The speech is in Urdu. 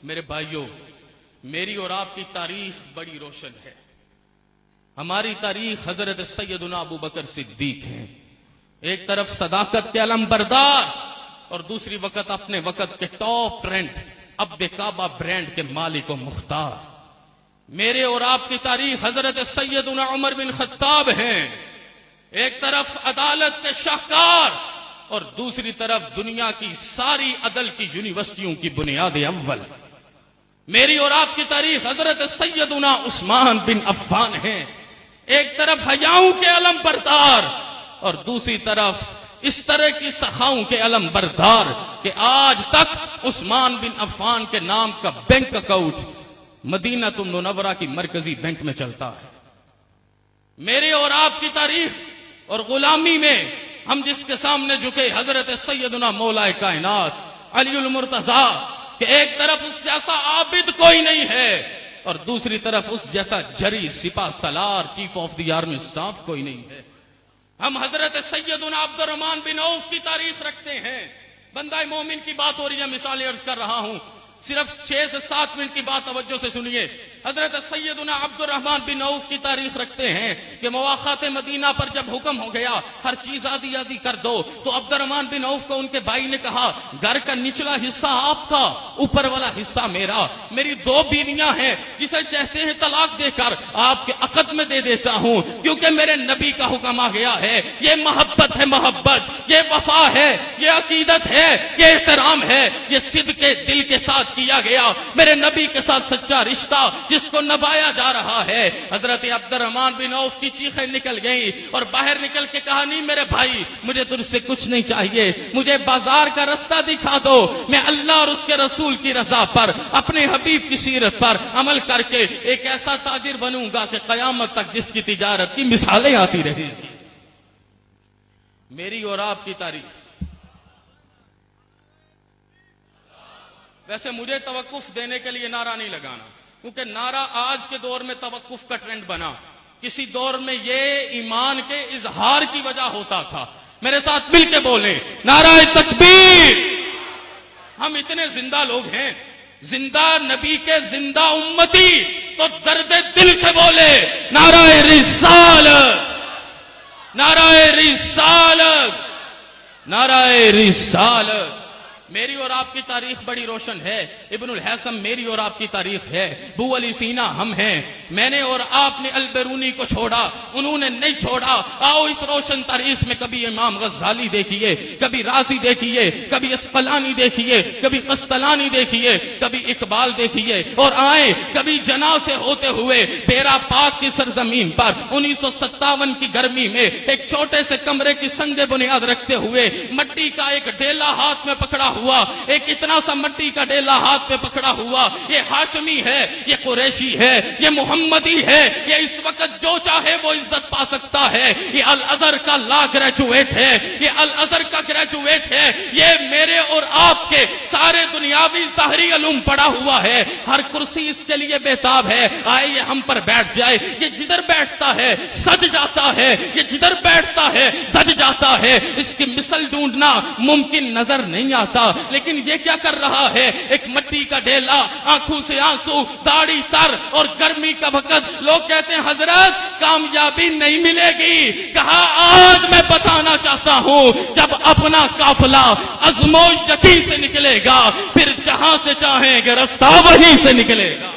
میرے بھائیوں، میری اور آپ کی تاریخ بڑی روشن ہے. ہماری تاریخ حضرت سیدنا ابو بکر صدیق ہیں. ایک طرف صداقت کے علم بردار اور دوسری وقت اپنے وقت کے ٹاپ ٹرینڈ عبد کعبہ برانڈ کے مالک و مختار. میرے اور آپ کی تاریخ حضرت سیدنا عمر بن خطاب ہیں. ایک طرف عدالت کے شاہکار اور دوسری طرف دنیا کی ساری عدل کی یونیورسٹیوں کی بنیاد اول. میری اور آپ کی تاریخ حضرت سیدنا عثمان بن عفان ہیں. ایک طرف حیاؤں کے علم بردار اور دوسری طرف اس طرح کی سخاؤں کے علم بردار کہ آج تک عثمان بن عفان کے نام کا بینک اکاؤنٹ مدینہ المنورہ کی مرکزی بینک میں چلتا ہے. میرے اور آپ کی تاریخ اور غلامی میں ہم جس کے سامنے جھکے حضرت سیدنا مولا کائنات علی المرتضی کہ ایک طرف اس جیسا عابد کوئی نہیں ہے اور دوسری طرف اس جیسا جری سپاہ سالار chief of the army staff کوئی نہیں ہے. ہم حضرت سیدنا عبد الرحمن بن عوف کی تاریخ رکھتے ہیں. بندہ مومن کی بات ہو رہی ہے، مثالیں عرض کر رہا ہوں، صرف 6 سے 7 منٹ کی بات توجہ سے سنیے. حضرت سیدنا عبد الرحمن بن عوف کی تاریخ رکھتے ہیں کہ مواخات مدینہ پر جب حکم ہو گیا ہر چیز آدھی آدھی کر دو تو عبد الرحمن بن عوف کو ان کے بھائی نے کہا گھر کا نچلا حصہ آپ کا، اوپر والا حصہ میرا. میری 2 بیویاں ہیں جسے چاہتے ہیں طلاق دے کر آپ کے عقد میں دے دیتا ہوں کیونکہ میرے نبی کا حکم آ گیا ہے. یہ محبت ہے، محبت، یہ وفا ہے، یہ عقیدت ہے، یہ احترام ہے، یہ صدق دل کے ساتھ کیا گیا میرے نبی کے ساتھ سچا رشتہ جس کو نبھایا جا رہا ہے. حضرت عبد الرحمن بن عوف کی چیخیں نکل گئیں اور باہر نکل کے کہا نہیں میرے بھائی، مجھے تجھ سے کچھ نہیں چاہیے، مجھے بازار کا رستہ دکھا دو، میں اللہ اور اس کے رسول کی رضا پر، اپنے حبیب کی سیرت پر عمل کر کے ایک ایسا تاجر بنوں گا کہ قیامت تک جس کی تجارت کی مثالیں آتی رہیں گی. میری اور آپ کی تاریخ. ویسے مجھے توقف دینے کے لیے نعرہ نہیں لگانا کیونکہ نعرہ آج کے دور میں توقف کا ٹرینڈ بنا. کسی دور میں یہ ایمان کے اظہار کی وجہ ہوتا تھا. میرے ساتھ مل کے بولیں نعرہ تکبیر. ہم اتنے زندہ لوگ ہیں، زندہ نبی کے زندہ امتی، تو درد دل سے بولے نعرہ رسالت، نعرہ رسالت، نعرہ رسالت. میری اور آپ کی تاریخ بڑی روشن ہے. ابن الحسم میری اور آپ کی تاریخ ہے. ابو علی سینا ہم ہیں. میں نے اور آپ نے البیرونی کو چھوڑا، انہوں نے نہیں چھوڑا. آؤ اس روشن تاریخ میں کبھی امام غزالی دیکھیے، کبھی رازی دیکھیے، کبھی اسقلانی دیکھیے، کبھی قسطلانی دیکھیے، کبھی اقبال دیکھیے، اور آئیں کبھی جنا سے ہوتے ہوئے بیرا پاک کی سرزمین پر 1957 کی گرمی میں ایک چھوٹے سے کمرے کی سنگ بنیاد رکھتے ہوئے مٹی کا ایک ڈھیلا ہاتھ میں پکڑا ہوا، ایک اتنا سا مٹی کا ڈیلا ہاتھ میں پکڑا ہوا، یہ ہاشمی ہے، یہ قریشی ہے، یہ محمدی ہے، یہ اس وقت جو چاہے وہ عزت پا سکتا ہے. یہ الازہر کا لا گریجویٹ ہے، یہ الازہر کا گریجویٹ ہے، یہ میرے اور آپ کے سارے دنیاوی ظاہری علوم پڑا ہوا ہے. ہر کرسی اس کے لیے بےتاب ہے. آئے یہ ہم پر بیٹھ جائے. یہ جدھر بیٹھتا ہے سج جاتا ہے، یہ جدھر بیٹھتا ہے سج جاتا ہے. اس کی مثل ڈھونڈنا ممکن نظر نہیں آتا، لیکن یہ کیا کر رہا ہے؟ ایک مٹی کا ڈیلا، آنکھوں سے آنسو، داڑھی تر، اور گرمی کا وقت. لوگ کہتے ہیں حضرت کامیابی نہیں ملے گی. کہا آج میں بتانا چاہتا ہوں جب اپنا قافلہ عزم و یقین سے نکلے گا پھر جہاں سے چاہیں گے رستہ وہیں سے نکلے گا.